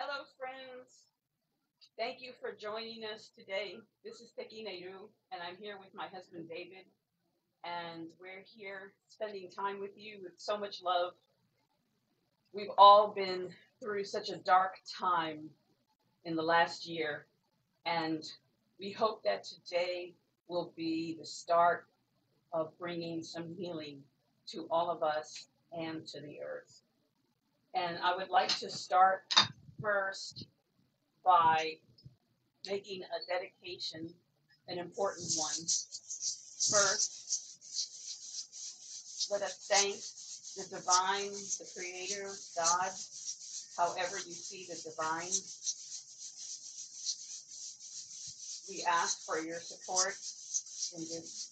Hello, friends. Thank you for joining us today. This is Tekina-eirú, and I'm here with my husband, David. And we're here spending time with you with so much love. We've all been through such a dark time in the last year, and we hope that today will be the start of bringing some healing to all of us and to the earth. And I would like to start first by making a dedication, an important one. First, let us thank the divine, the creator, God, however you see the divine. We ask for your support in this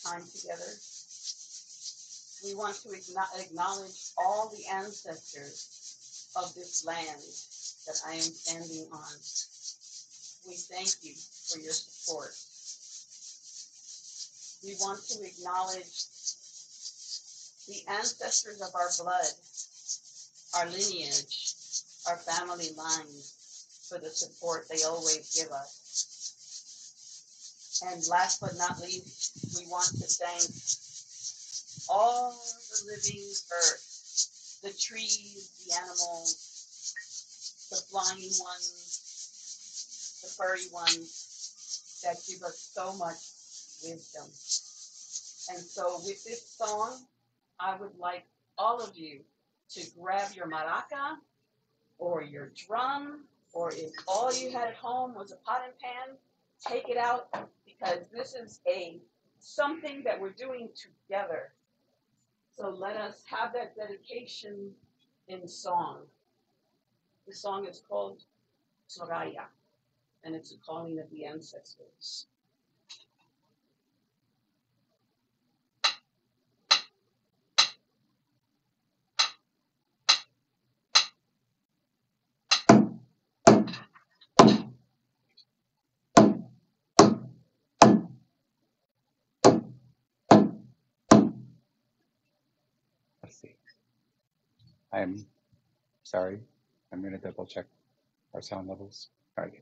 time together. We want to acknowledge all the ancestors of this land that I am standing on. We thank you for your support. We want to acknowledge the ancestors of our blood, our lineage, our family lines, for the support they always give us. And last but not least, we want to thank all the living earth, the trees, the animals, the flying ones, the furry ones that give us so much wisdom. And so with this song, I would like all of you to grab your maraca or your drum, or if all you had at home was a pot and pan, take it out, because this is something that we're doing together. So let us have that dedication in song. The song is called Soraya, and it's a calling of the ancestors. Let's see. I'm sorry. I'm going to double check our sound levels. All right.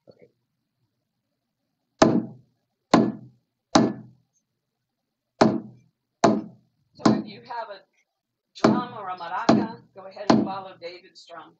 Okay. So if you have a drum or a maraca, go ahead and follow David's drum.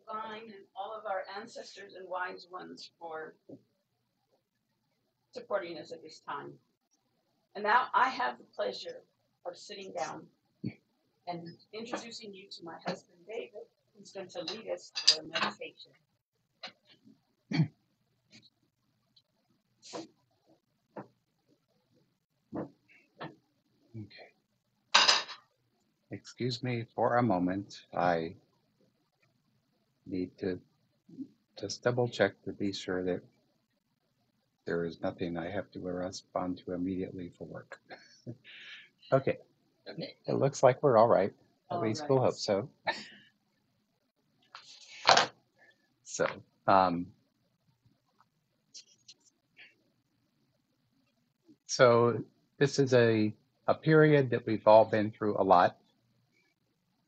divine and all of our ancestors and wise ones for supporting us at this time. And now I have the pleasure of sitting down and introducing you to my husband, David, who's going to lead us through a meditation. Okay. Excuse me for a moment. I need to just double check to be sure that there is nothing I have to respond to immediately for work. Okay. It looks like we're all right. At least we'll hope so. So, so this is a period that we've all been through a lot.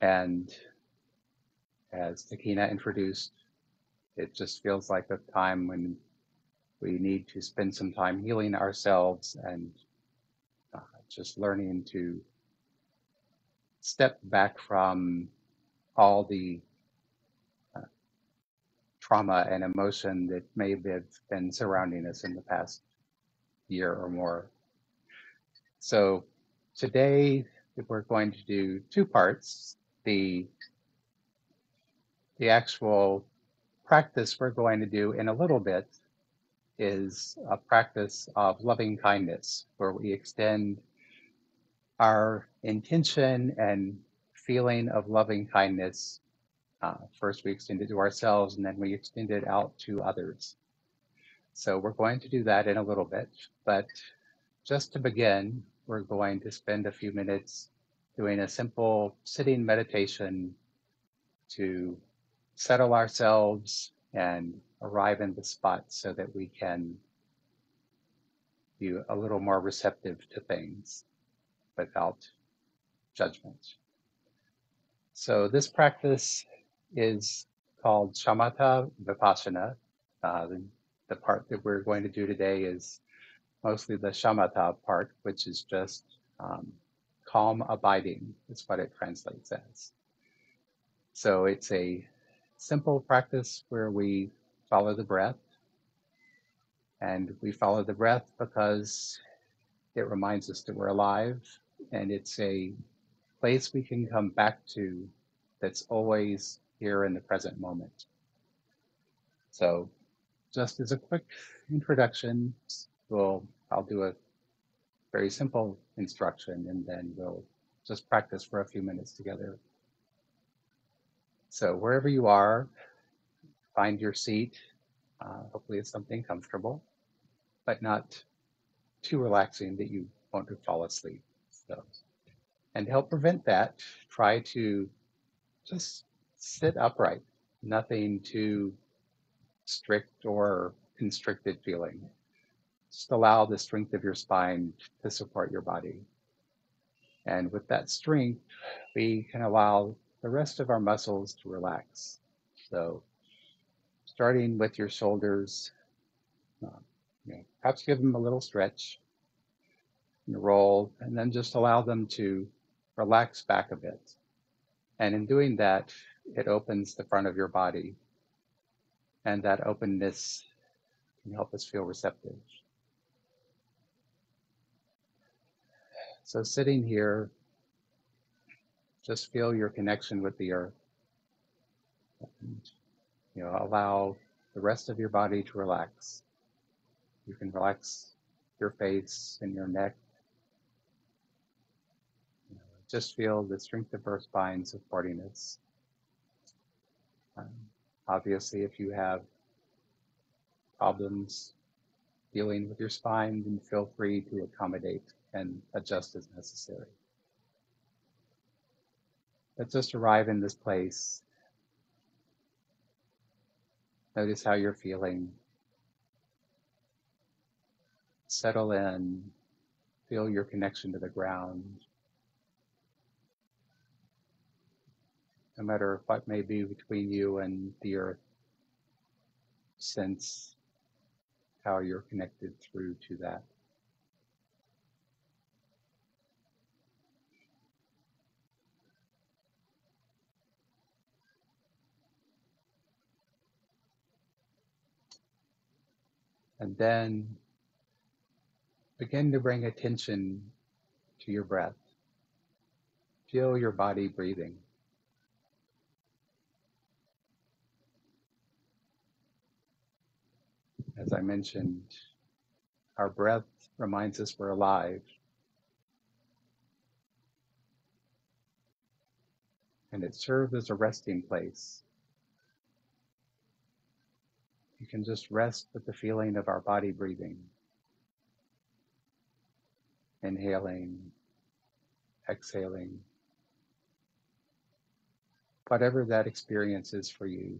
And as Tekina introduced, it just feels like a time when we need to spend some time healing ourselves and just learning to step back from all the trauma and emotion that may have been surrounding us in the past year or more. So today we're going to do two parts. The actual practice we're going to do in a little bit is a practice of loving kindness, where we extend our intention and feeling of loving kindness. First, we extend it to ourselves, and then we extend it out to others. So we're going to do that in a little bit. But just to begin, we're going to spend a few minutes doing a simple sitting meditation to settle ourselves and arrive in the spot so that we can be a little more receptive to things without judgment. So this practice is called Shamatha Vipassana. The part that we're going to do today is mostly the Shamatha part, which is just calm abiding, is what it translates as. So it's a simple practice where we follow the breath. And we follow the breath because it reminds us that we're alive, and it's a place we can come back to that's always here in the present moment. So just as a quick introduction, I'll do a very simple instruction, and then we'll just practice for a few minutes together. So wherever you are, find your seat. Hopefully it's something comfortable, but not too relaxing that you won't fall asleep. So, and to help prevent that, try to just sit upright, nothing too strict or constricted feeling. Just allow the strength of your spine to support your body. And with that strength, we can allow the rest of our muscles to relax. So starting with your shoulders, perhaps give them a little stretch and roll, and then just allow them to relax back a bit. And in doing that, it opens the front of your body, and that openness can help us feel receptive. So sitting here, just feel your connection with the earth. And, allow the rest of your body to relax. You can relax your face and your neck. Just feel the strength of our spine supporting us. Obviously, if you have problems dealing with your spine, then feel free to accommodate and adjust as necessary. But just arrive in this place. Notice how you're feeling. Settle in. Feel your connection to the ground. No matter what may be between you and the earth, sense how you're connected through to that. And then begin to bring attention to your breath. Feel your body breathing. As I mentioned, our breath reminds us we're alive, and it serves as a resting place. You can just rest with the feeling of our body breathing, inhaling, exhaling, whatever that experience is for you.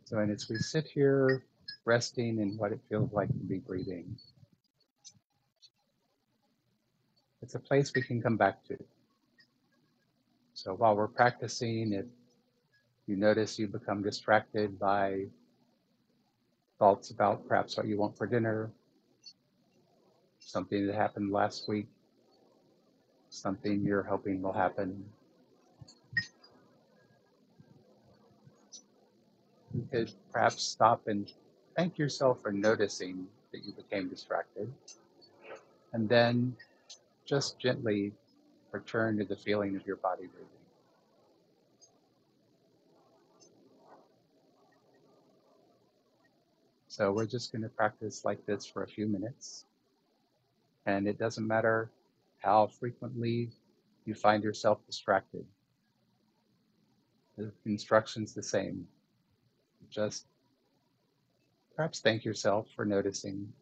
So, and as we sit here resting in what it feels like to be breathing, it's a place we can come back to. So while we're practicing, if you notice you become distracted by thoughts about perhaps what you want for dinner, something that happened last week, something you're hoping will happen, you could perhaps stop and thank yourself for noticing that you became distracted, and then just gently return to the feeling of your body breathing. So we're just going to practice like this for a few minutes. And it doesn't matter how frequently you find yourself distracted. The instruction's the same. Just perhaps thank yourself for noticing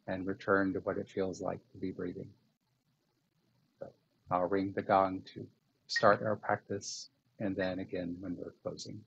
and return to what it feels like to be breathing. So I'll ring the gong to start our practice, and then again when we're closing.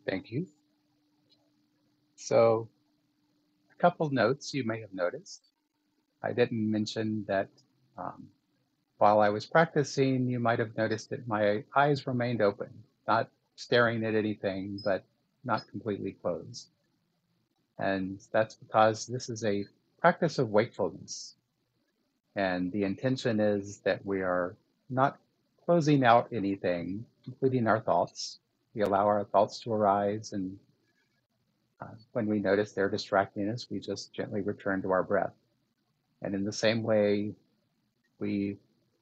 Thank you. So, a couple notes you may have noticed. I didn't mention that um, while I was practicing, you might have noticed that my eyes remained open, not staring at anything, but not completely closed. And that's because this is a practice of wakefulness. And the intention is that we are not closing out anything, including our thoughts. We allow our thoughts to arise, and when we notice they're distracting us, we just gently return to our breath. And in the same way, we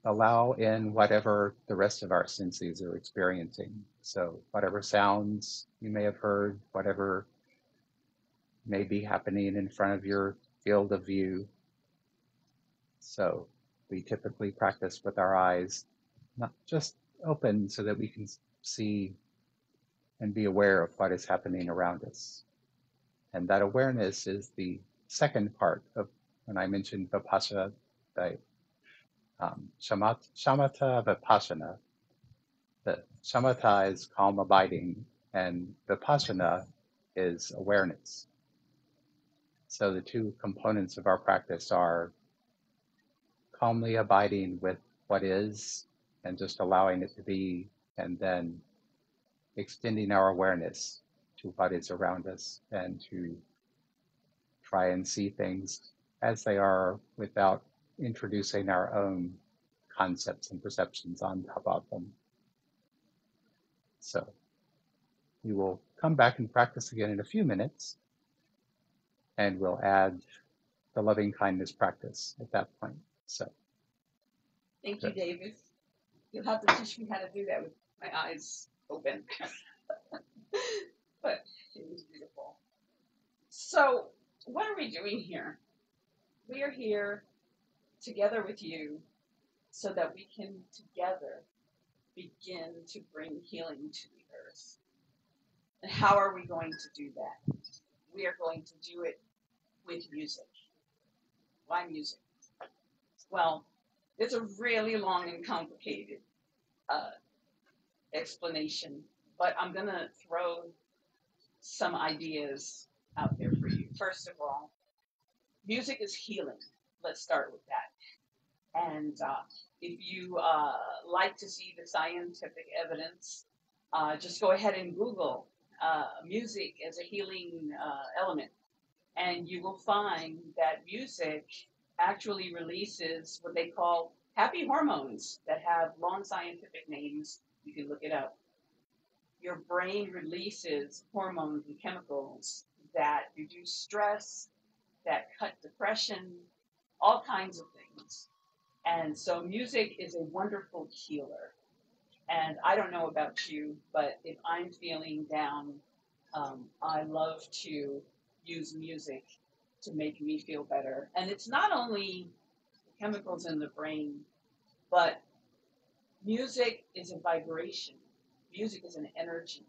allow in whatever the rest of our senses are experiencing. So whatever sounds you may have heard, whatever may be happening in front of your field of view. So we typically practice with our eyes not just open so that we can see and be aware of what is happening around us. And that awareness is the second part of when I mentioned Vipassana, Shamatha Vipassana. The Shamatha is calm abiding, and Vipassana is awareness. So the two components of our practice are calmly abiding with what is and just allowing it to be, and then extending our awareness to what is around us and to try and see things as they are without introducing our own concepts and perceptions on top of them. So we will come back and practice again in a few minutes, and we'll add the loving kindness practice at that point. So Thank you, David. You'll have to teach me how to do that with my eyes open. But it was beautiful. So, what are we doing here? We are here together with you so that we can together begin to bring healing to the earth. And how are we going to do that? We are going to do it with music. Why music? Well, it's a really long and complicated explanation, but I'm going to throw some ideas out there for you. First of all, music is healing. Let's start with that. And if you like to see the scientific evidence, just go ahead and Google music as a healing element. And you will find that music actually releases what they call happy hormones that have long scientific names. You can look it up. Your brain releases hormones and chemicals that reduce stress, that cut depression, all kinds of things. And so music is a wonderful healer. And I don't know about you, but if I'm feeling down, I love to use music to make me feel better. And it's not only chemicals in the brain, but music is a vibration. Music is an energy.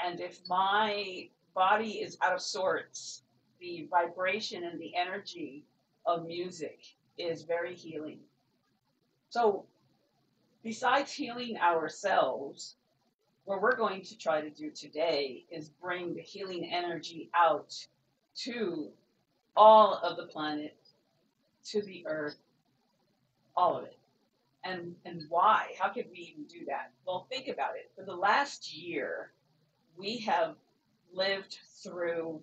And if my body is out of sorts, the vibration and the energy of music is very healing. So besides healing ourselves, what we're going to try to do today is bring the healing energy out to all of the planet, to the earth, all of it. And why? How could we even do that? Well, think about it. For the last year, we have lived through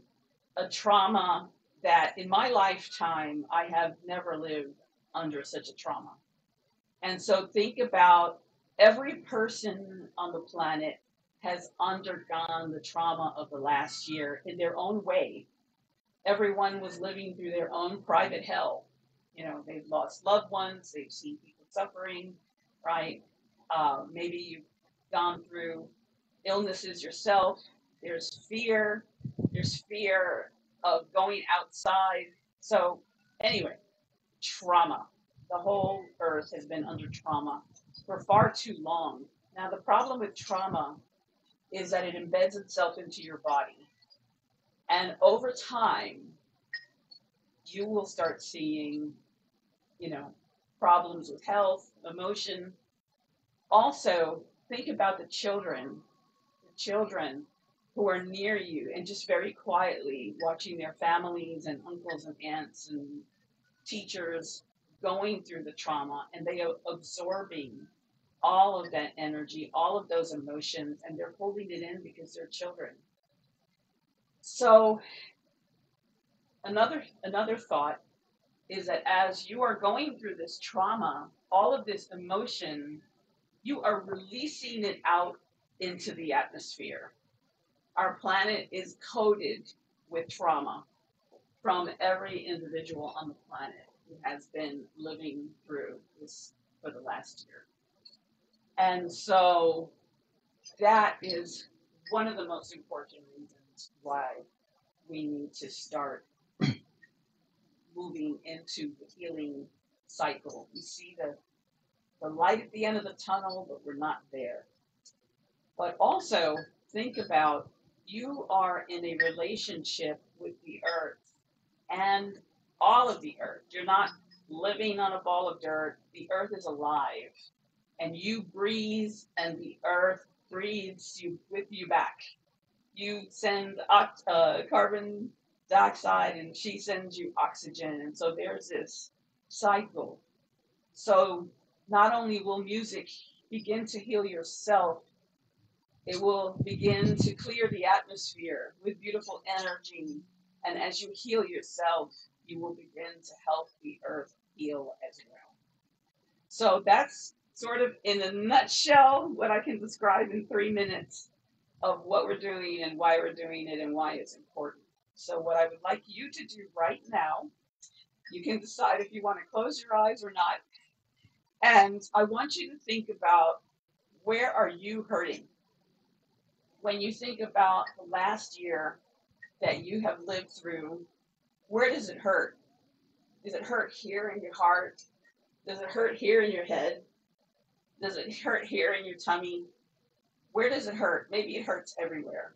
a trauma that in my lifetime, I have never lived under such a trauma. And so think about every person on the planet has undergone the trauma of the last year in their own way. Everyone was living through their own private hell. You know, they've lost loved ones, they've seen people suffering, right? Maybe you've gone through illnesses yourself. There's fear of going outside. So anyway, trauma. The whole earth has been under trauma for far too long. Now, the problem with trauma is that it embeds itself into your body. And over time, you will start seeing, problems with health, emotion. Also, think about the children. The children who are near you and just very quietly watching their families and uncles and aunts and teachers going through the trauma, and they are absorbing all of that energy, all of those emotions, and they're holding it in because they're children. So another thought is that as you are going through this trauma, all of this emotion, you are releasing it out into the atmosphere. Our planet is coated with trauma from every individual on the planet who has been living through this for the last year. And so that is one of the most important reasons why we need to start moving into the healing cycle. We see the light at the end of the tunnel, but we're not there. But also think about, you are in a relationship with the earth and all of the earth. You're not living on a ball of dirt. The earth is alive, and you breathe, and the earth breathes you with you back. You send carbon dioxide, and she sends you oxygen, and so there's this cycle. So not only will music begin to heal yourself, it will begin to clear the atmosphere with beautiful energy. And as you heal yourself, you will begin to help the earth heal as well. So that's sort of in a nutshell what I can describe in 3 minutes of what we're doing and why we're doing it and why it's important. So what I would like you to do right now, you can decide if you want to close your eyes or not. And I want you to think about, where are you hurting? When you think about the last year that you have lived through, where does it hurt? Does it hurt here in your heart? Does it hurt here in your head? Does it hurt here in your tummy? Where does it hurt? Maybe it hurts everywhere.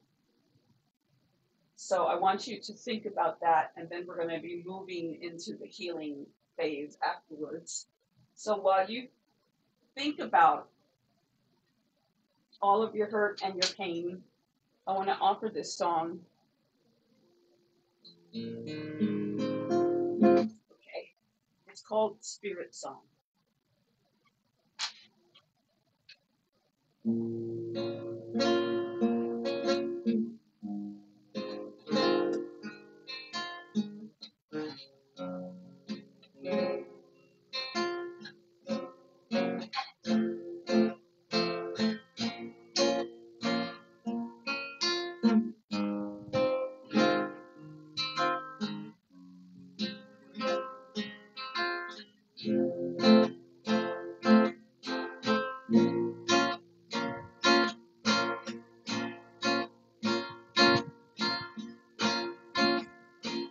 So I want you to think about that, and then we're going to be moving into the healing phase afterwards. So while you think about all of your hurt and your pain, I want to offer this song. Okay, it's called Spirit Song.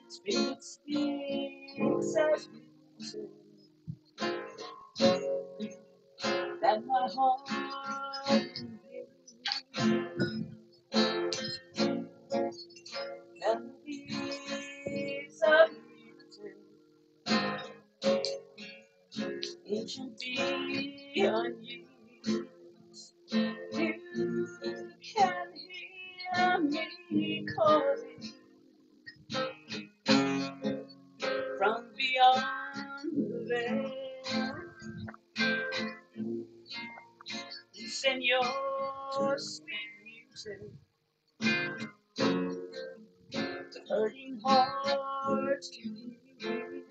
Spirit speaks as music, that my heart can hear. Melodies of music, ancient beyond years. You can hear me calling from beyond the veil. Send your sweet music, the hurting hearts can heal.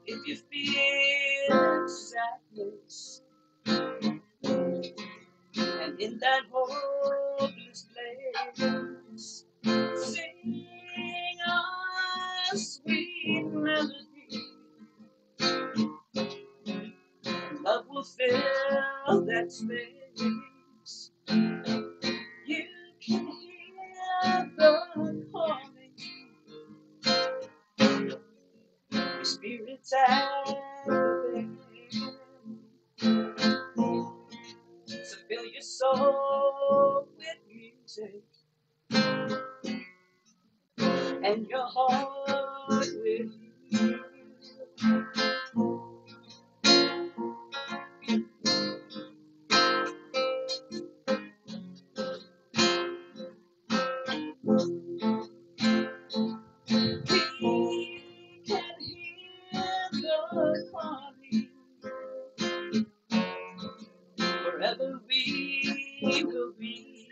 If you feel sadness, and in that hopeless place, sing a sweet melody. Love will fill that space. You can hear the calling. Your spirit's activated. So fill your soul with music. and your heart will heal. We can hear the calling. Forever we will be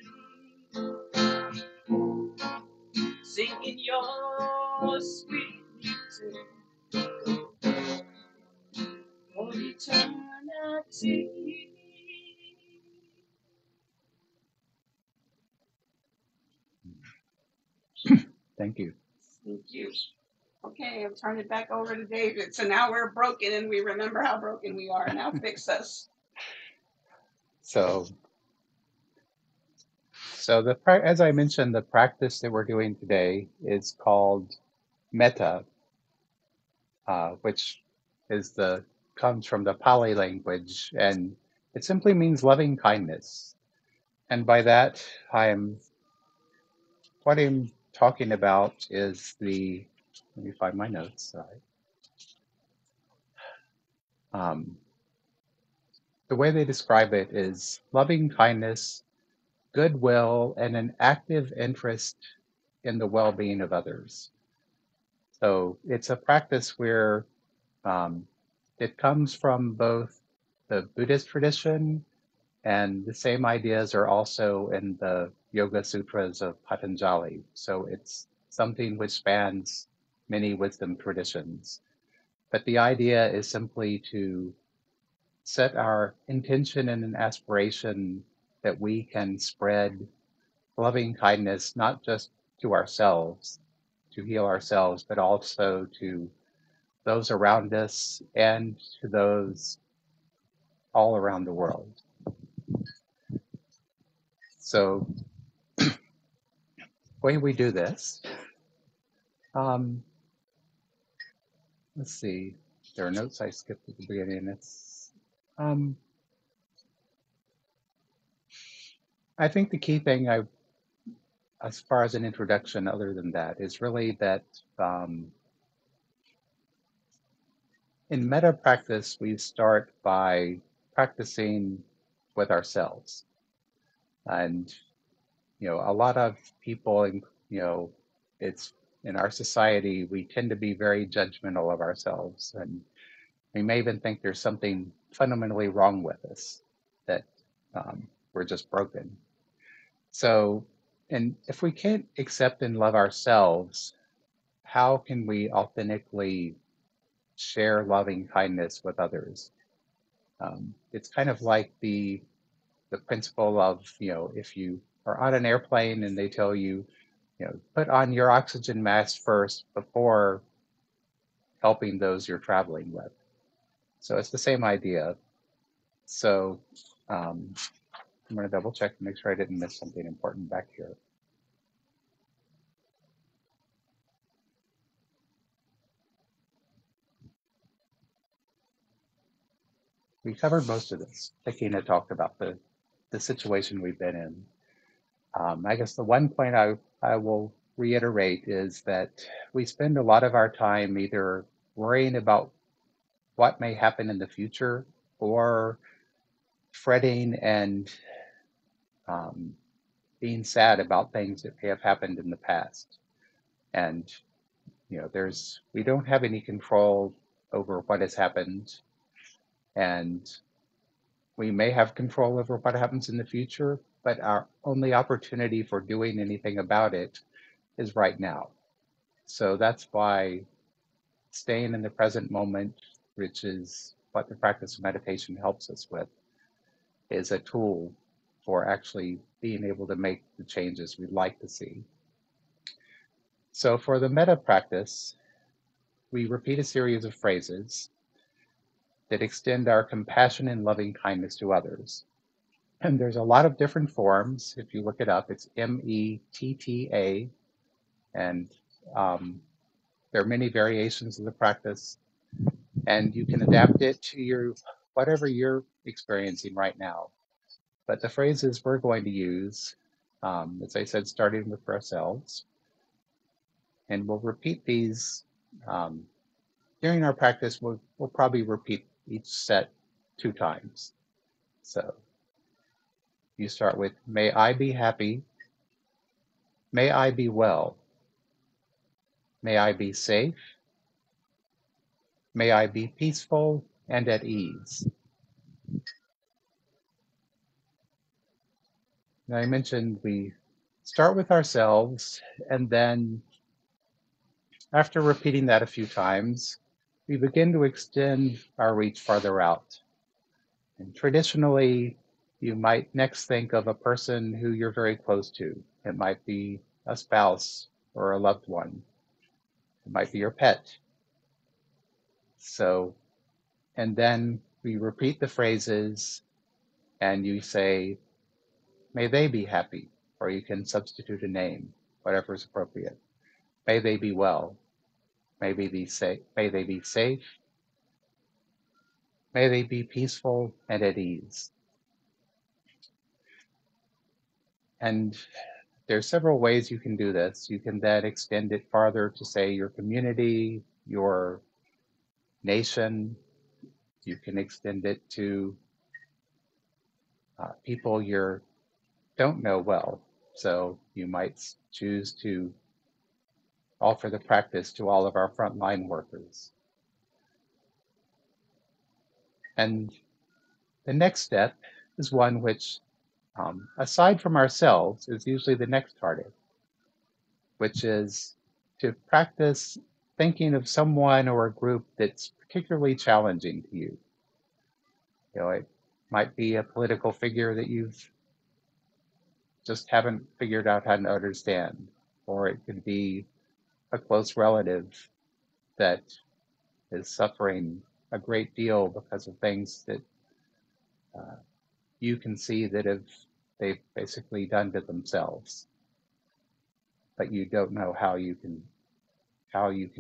singing your sweet music for eternity. Thank you. Thank you. Okay, I'll turn it back over to David. So now we're broken and we remember how broken we are. Now fix us. So as I mentioned, the practice that we're doing today is called metta, which comes from the Pali language, and it simply means loving kindness. And by that, what I'm talking about is let me find my notes. Sorry. The way they describe it is loving kindness, goodwill, and an active interest in the well-being of others. So it's a practice where it comes from both the Buddhist tradition, and the same ideas are also in the Yoga Sutras of Patanjali. So it's something which spans many wisdom traditions. But the idea is simply to set our intention and an aspiration that we can spread loving kindness, not just to ourselves, to heal ourselves, but also to those around us and to those all around the world. So the way we do this, let's see, there are notes I skipped at the beginning. I think the key thing as far as an introduction other than that, is really that in metta practice, we start by practicing with ourselves. And, a lot of people, it's in our society, we tend to be very judgmental of ourselves. And we may even think there's something fundamentally wrong with us, that we're just broken. So, and if we can't accept and love ourselves, how can we authentically share loving kindness with others? It's kind of like the principle of, if you are on an airplane and they tell you, put on your oxygen mask first before helping those you're traveling with. So it's the same idea. So I'm going to double check to make sure I didn't miss something important back here. We covered most of this. Tekina talked about the situation we've been in. I guess the one point I will reiterate is that we spend a lot of our time either worrying about what may happen in the future or fretting and being sad about things that may have happened in the past. And, we don't have any control over what has happened. And we may have control over what happens in the future, but our only opportunity for doing anything about it is right now. So that's why staying in the present moment, which is what the practice of meditation helps us with, is a tool for actually being able to make the changes we'd like to see. So for the metta practice, we repeat a series of phrases that extend our compassion and loving kindness to others. And there's a lot of different forms. If you look it up, it's METTA, and there are many variations of the practice, and you can adapt it to whatever you're experiencing right now. But the phrases we're going to use as I said, starting with ourselves. And we'll repeat these during our practice. We'll probably repeat each set 2 times. So you start with, may I be happy, may I be well, may I be safe, may I be peaceful and at ease. Now, I mentioned we start with ourselves, and then after repeating that a few times, we begin to extend our reach farther out. And traditionally, you might next think of a person who you're very close to. It might be a spouse or a loved one. It might be your pet. So, and then we repeat the phrases and you say, may they be happy, or you can substitute a name, whatever is appropriate. May they be well. May they be safe. May they be safe. May they be peaceful and at ease. And there's several ways you can do this. You can then extend it farther to say your community, your nation. You can extend it to people you don't know well. So you might choose to offer the practice to all of our frontline workers. And the next step is one which, aside from ourselves, is usually the next hardest, which is to practice thinking of someone or a group that's particularly challenging to you. You know, it might be a political figure that you've just haven't figured out how to understand, or it could be a close relative that is suffering a great deal because of things that you can see that they've basically done to themselves, but you don't know how you can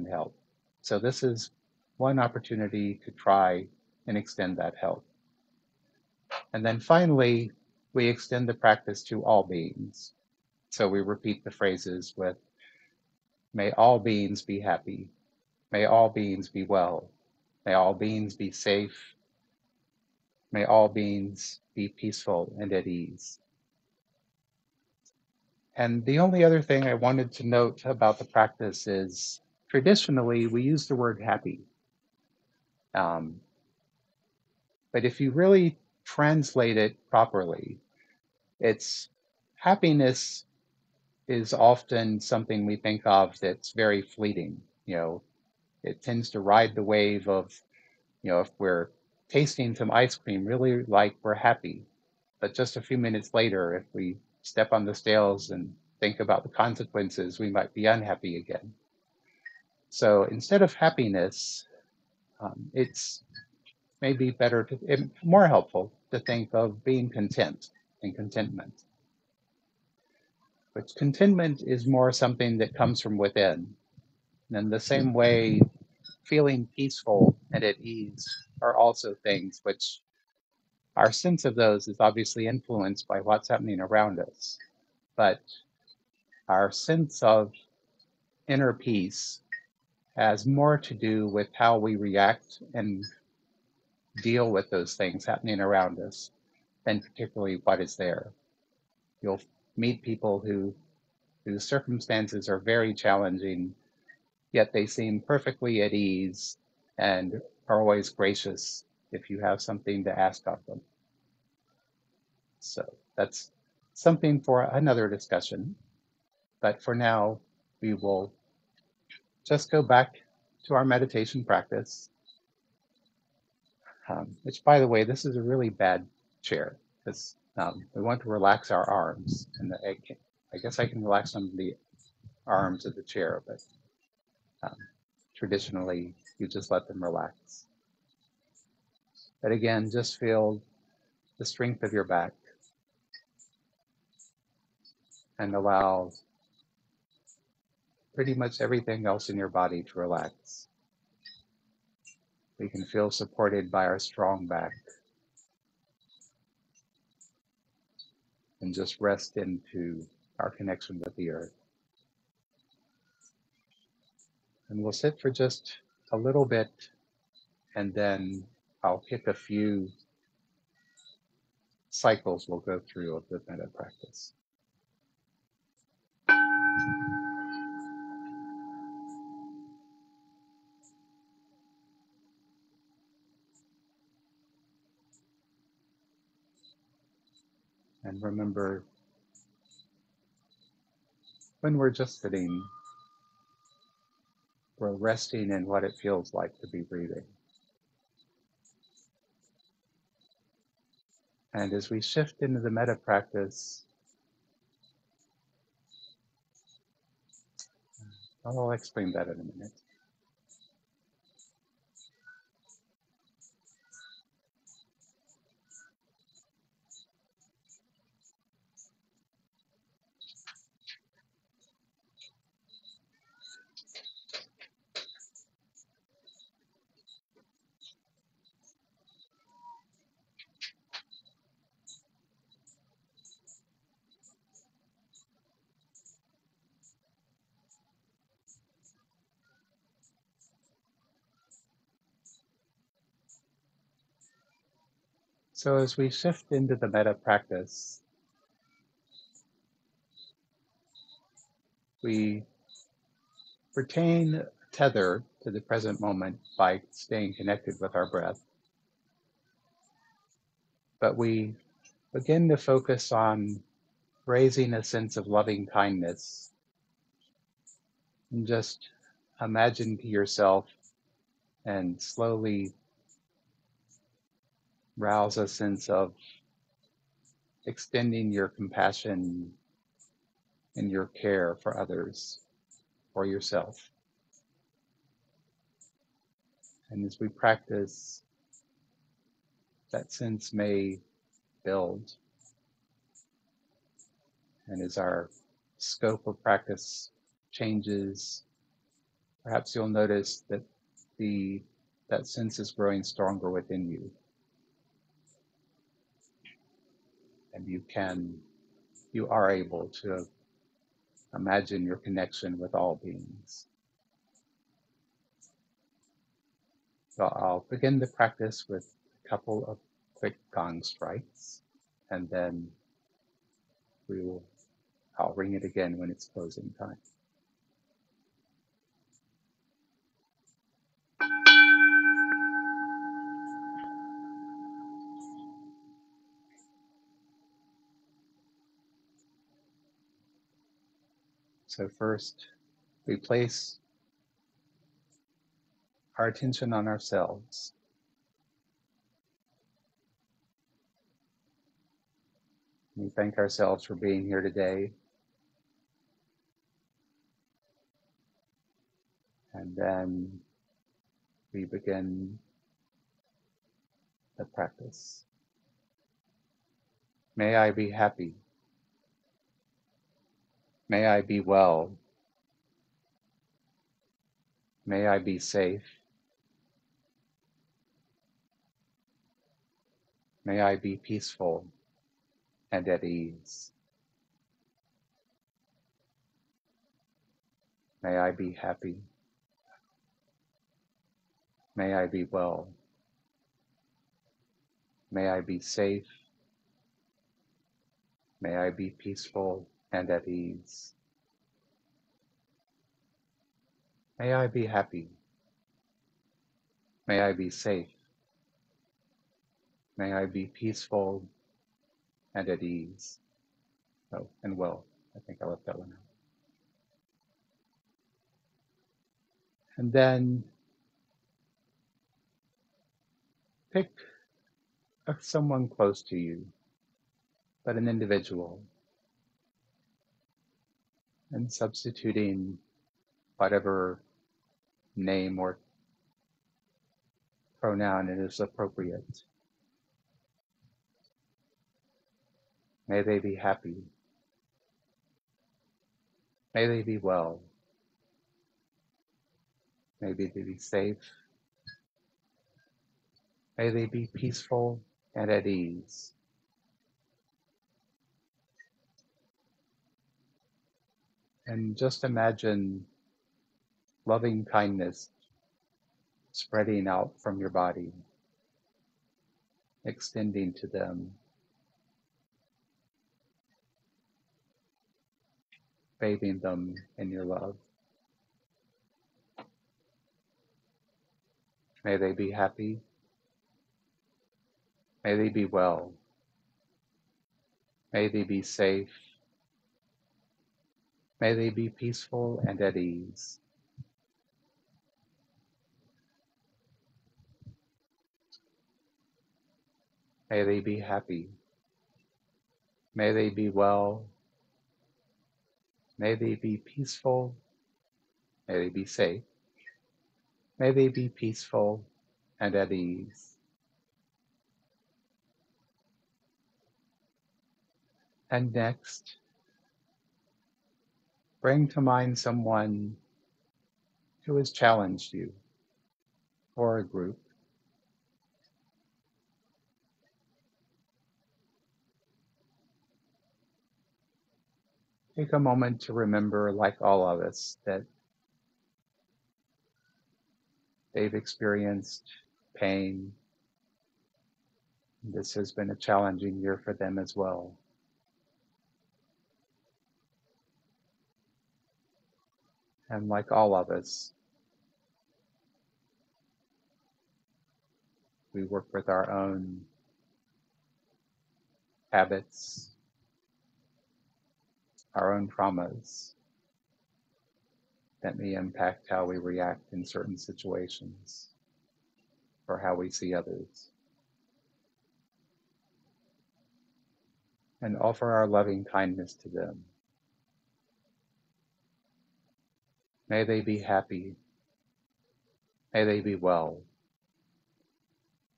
help. So this is one opportunity to try and extend that help. And then finally, we extend the practice to all beings. So we repeat the phrases with, may all beings be happy, may all beings be well, may all beings be safe, may all beings be peaceful and at ease. And the only other thing I wanted to note about the practice is traditionally we use the word happy. But if you really translate it properly, it's happiness is often something we think of that's very fleeting. You know, it tends to ride the wave of, you know, if we're tasting some ice cream, really like we're happy. But just a few minutes later, if we step on the scales and think about the consequences, we might be unhappy again. So instead of happiness, it's maybe more helpful to think of being content and contentment. But contentment is more something that comes from within. And in the same way, feeling peaceful and at ease are also things which our sense of those is obviously influenced by what's happening around us. But our sense of inner peace has more to do with how we react and deal with those things happening around us than particularly what is there. You'll meet people whose circumstances are very challenging, yet they seem perfectly at ease and are always gracious if you have something to ask of them. So that's something for another discussion. But for now, we will just go back to our meditation practice, which, by the way, this is a really bad chair because we want to relax our arms. And I guess I can relax some of the arms of the chair, but traditionally, you just let them relax. But again, just feel the strength of your back and allow pretty much everything else in your body to relax. We can feel supported by our strong back. and just rest into our connection with the earth. And we'll sit for just a little bit, and then I'll pick a few cycles we'll go through of the metta practice. And remember, when we're just sitting, we're resting in what it feels like to be breathing. And as we shift into the metta practice, I'll explain that in a minute. So as we shift into the metta practice, we retain tether to the present moment by staying connected with our breath. But we begin to focus on raising a sense of loving kindness. And just imagine to yourself and slowly rouse a sense of extending your compassion and your care for others or yourself. And as we practice, that sense may build. And as our scope of practice changes, perhaps you'll notice that that sense is growing stronger within you. And you are able to imagine your connection with all beings. So I'll begin the practice with a couple of quick gong strikes, and then I'll ring it again when it's closing time. So first, we place our attention on ourselves. We thank ourselves for being here today. And then we begin the practice. May I be happy. May I be well. May I be safe. May I be peaceful and at ease. May I be happy. May I be well. May I be safe. May I be peaceful and at ease. May I be happy. May I be safe. May I be peaceful and at ease. Oh, and well. I think I left that one out. And then pick someone close to you, but an individual, and substituting whatever name or pronoun is appropriate. May they be happy. May they be well. May they be safe. May they be peaceful and at ease. And just imagine loving kindness spreading out from your body, extending to them, bathing them in your love. May they be happy. May they be well. May they be safe. May they be peaceful and at ease. May they be happy. May they be well. May they be peaceful. May they be safe. May they be peaceful and at ease. And next, bring to mind someone who has challenged you, or a group. Take a moment to remember, like all of us, that they've experienced pain. This has been a challenging year for them as well. And like all of us, we work with our own habits, our own traumas that may impact how we react in certain situations or how we see others. And offer our loving kindness to them. May they be happy. May they be well.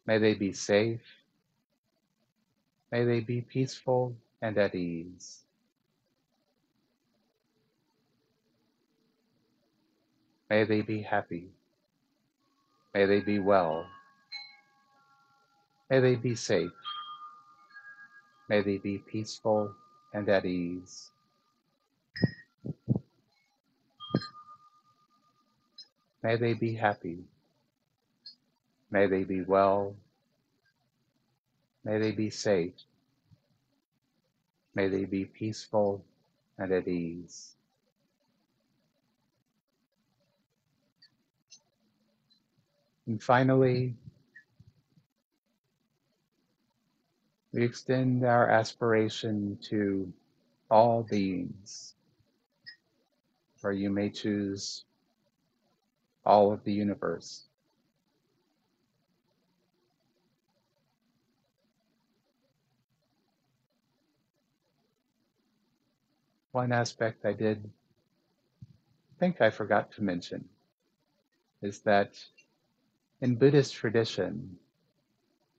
May they be safe. May they be peaceful and at ease. May they be happy. May they be well. May they be safe. May they be peaceful and at ease. May they be happy. May they be well. May they be safe. May they be peaceful and at ease. And finally, we extend our aspiration to all beings, or you may choose all of the universe. One aspect I did think I forgot to mention is that in Buddhist tradition,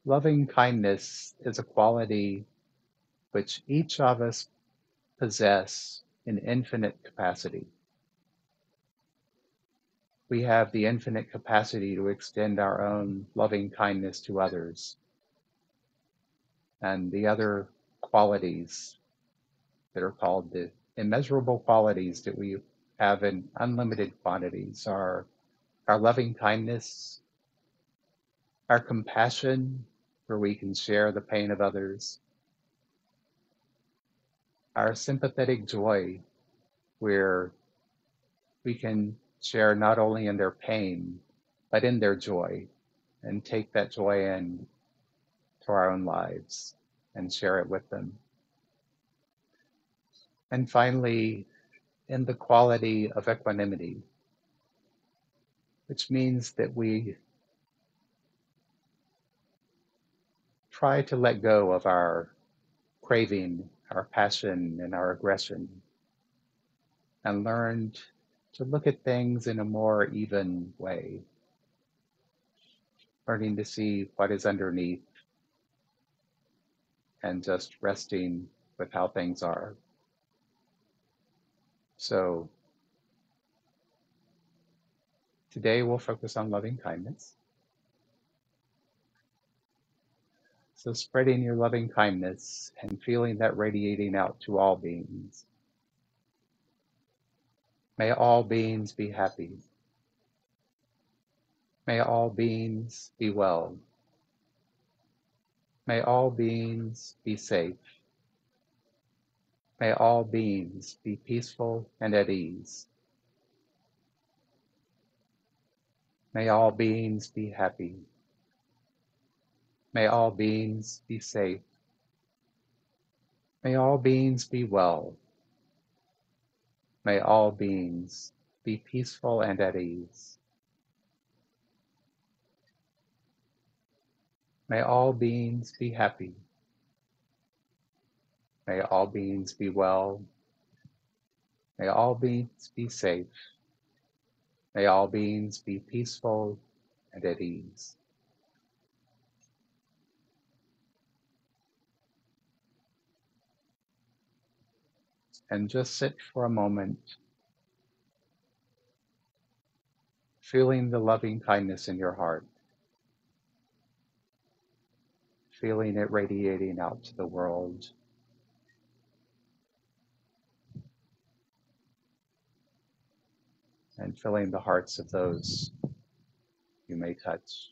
loving kindness is a quality which each of us possess in infinite capacity. We have the infinite capacity to extend our own loving kindness to others. And the other qualities that are called the immeasurable qualities that we have in unlimited quantities are our loving kindness, our compassion, where we can share the pain of others, our sympathetic joy, where we can share not only in their pain, but in their joy, and take that joy in to our own lives and share it with them. And finally, in the quality of equanimity, which means that we try to let go of our craving, our passion, and our aggression, and learn to look at things in a more even way, learning to see what is underneath and just resting with how things are. So today we'll focus on loving kindness. So spreading your loving kindness and feeling that radiating out to all beings. May all beings be happy. May all beings be well. May all beings be safe. May all beings be peaceful and at ease. May all beings be happy. May all beings be safe. May all beings be well. May all beings be peaceful and at ease. May all beings be happy. May all beings be well. May all beings be safe. May all beings be peaceful and at ease. And just sit for a moment, feeling the loving kindness in your heart, feeling it radiating out to the world, and filling the hearts of those you may touch.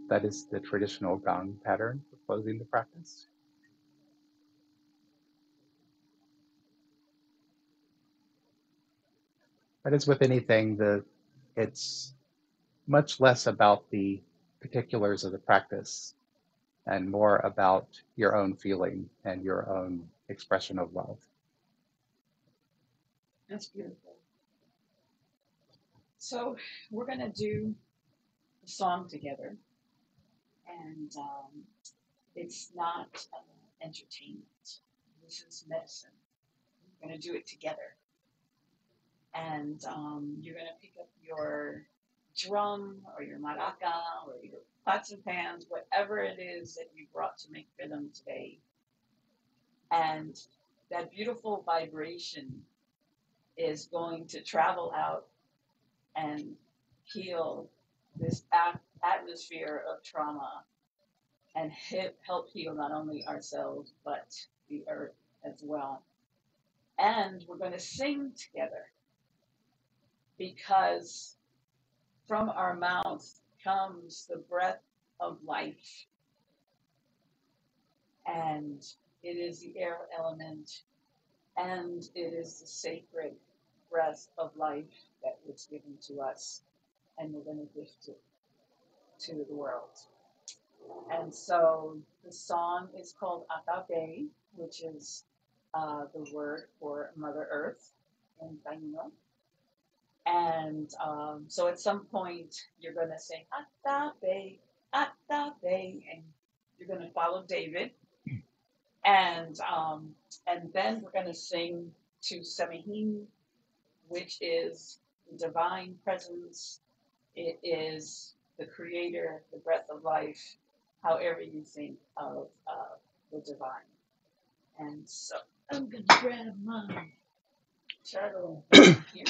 That is the traditional gong pattern for closing the practice. But as with anything, it's much less about the particulars of the practice and more about your own feeling and your own expression of love. That's beautiful. So we're going to do a song together, and it's not entertainment. This is medicine. We're going to do it together. And you're going to pick up your drum or your maraca or your pots and pans, whatever it is that you brought to make rhythm today. And that beautiful vibration is going to travel out and heal this atmosphere of trauma and help heal not only ourselves, but the earth as well. And we're going to sing together because from our mouth comes the breath of life. And it is the air element, and it is the sacred breath of life that was given to us, and we're going to gift it to the world. And so the song is called Attaabey, which is the word for Mother Earth in Taino. And so at some point, you're going to sing Attaabey, Attaabey, and you're going to follow David. And then we're going to sing to Semihin, which is the divine presence. It is the creator, the breath of life, however you think of the divine. And so I'm going to grab my turtle here.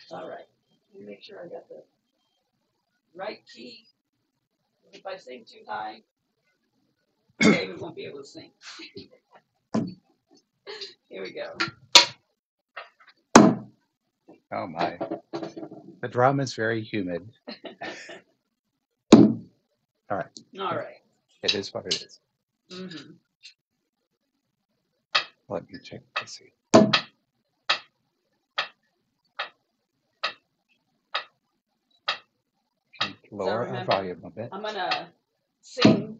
All right. Let me make sure I got the right key. If I sing too high, David won't be able to sing. Here we go. Oh my. The drum is very humid. All right. All right. It is what it is. Mm-hmm. Let me check to see. lower our remember, volume a bit. I'm going to sing,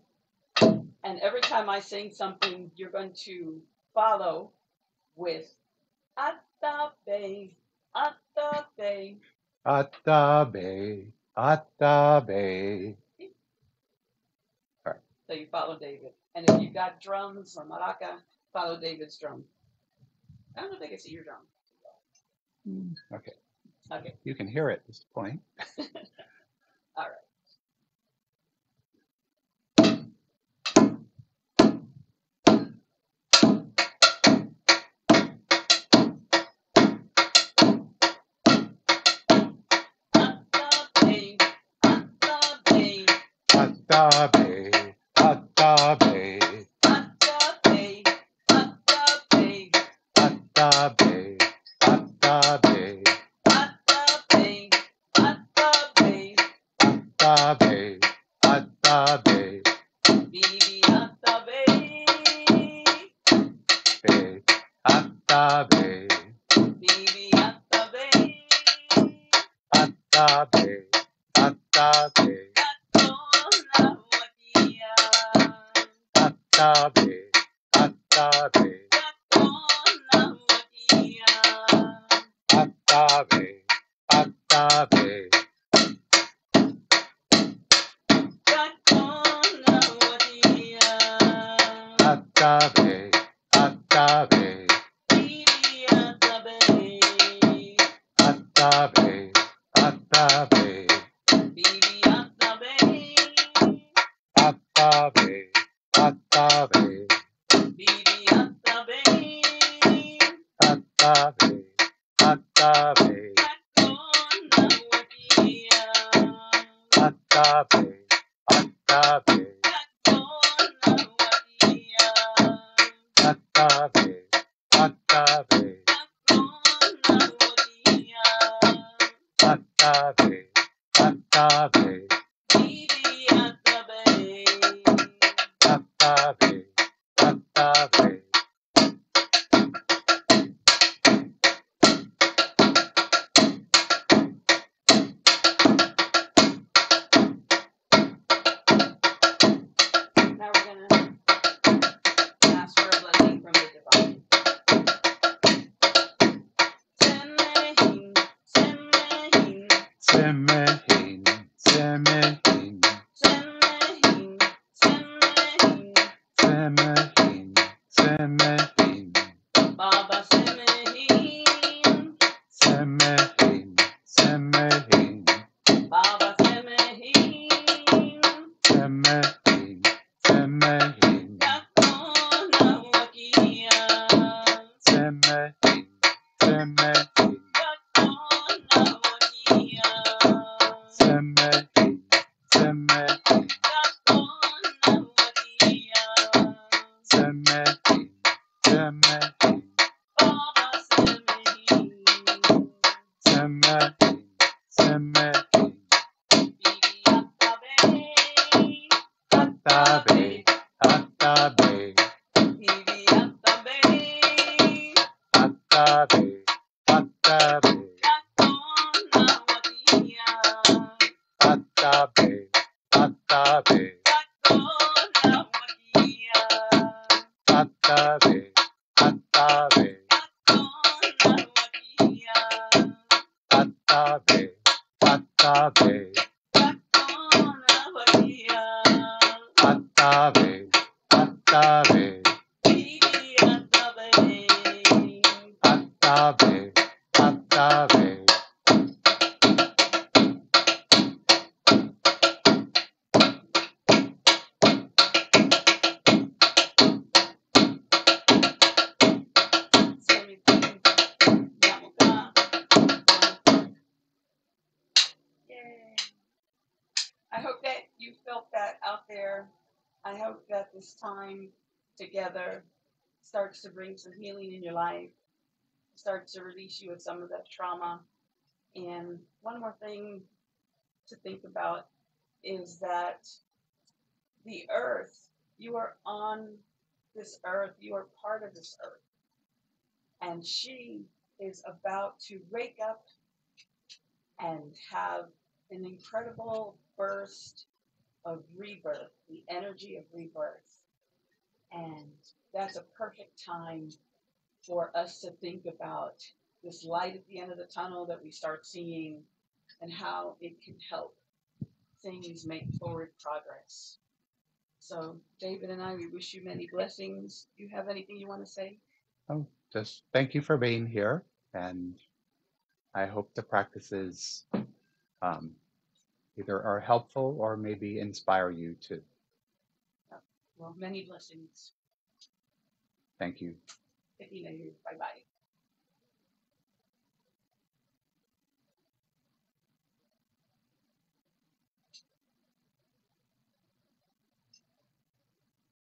and every time I sing something, you're going to follow with Attaabey, Attaabey. Attaabey, Attaabey. So you follow David. And if you got drums or maraca, follow David's drum. I don't know if they can see your drum. Okay. Okay. You can hear it at this point. All right. Attaabey, Attaabey, Attaabey, Attaabey, Attaabey, Attaabey, Attaabey, Attaabey, Attaabey, Attaabey, Attaabey, Attaabey, Bibi Attaabey, Attaabey, Bibi Attaabey, Attaabey, Attaabey, Katona Wakia, Attaabey, Attaabey, Katona Wakia, Attaabey, Attaabey, Katona Wakia, Attaabey, Attaabey, Bibi Attaabey, Attaabey, Attaabey, Bibi Attaabey, Attaabey, Attaabey, Bibi Attaabey, Attaabey, Attaabey, Katona Wakia, Attaabey, Attaabey, Katona Wakia, Attaabey, Attaabey, Katona Wakia, Attaabey, Attaabey, Bibi Attaabey, Attaabey, Attaabey. Now we're going to ask for a blessing from the divine. Semehin, Semehin, Semehin, Semehin, Semehin, Semehin, Semehin, Semehin, Baba Semehin, Semehin, Semehin, Baba Semehin, Semehin, Semehin, Katona Wakia, Semehin, Semehin, Katona Wakia, Semehin, Semehin, Katona Wakia, Semehin, Semehin, Baba Semehin, Semehin, Semehin, Bibi Attaabey, Attaabey, Attaabey, Bibi Attaabey, Attaabey, Attaabey, Katona Wakia, Attaabey, Attaabey, Katona Wakia, Attaabey, Attaabey, Katona Wakia, Attaabey, Attaabey, Katona Wakia, Attaabey, Attaabey, Bibi Attaabey, Attaabey, Attaabey. Semehin, Yamuka. Yay. I hope that you felt that out there. I hope that this time together starts to bring some healing in your life, starts to release you of some of that trauma. And one more thing to think about is that the earth, you are on this earth, you are part of this earth. And she is about to wake up and have an incredible burst of rebirth, the energy of rebirth. And that's a perfect time for us to think about this light at the end of the tunnel that we start seeing and how it can help things make forward progress. So, David and I, we wish you many blessings. Do you have anything you want to say? Oh, just thank you for being here, and I hope the practices either are helpful or maybe inspire you too. Well, many blessings. Thank you. Tekina-eirú. Bye-bye.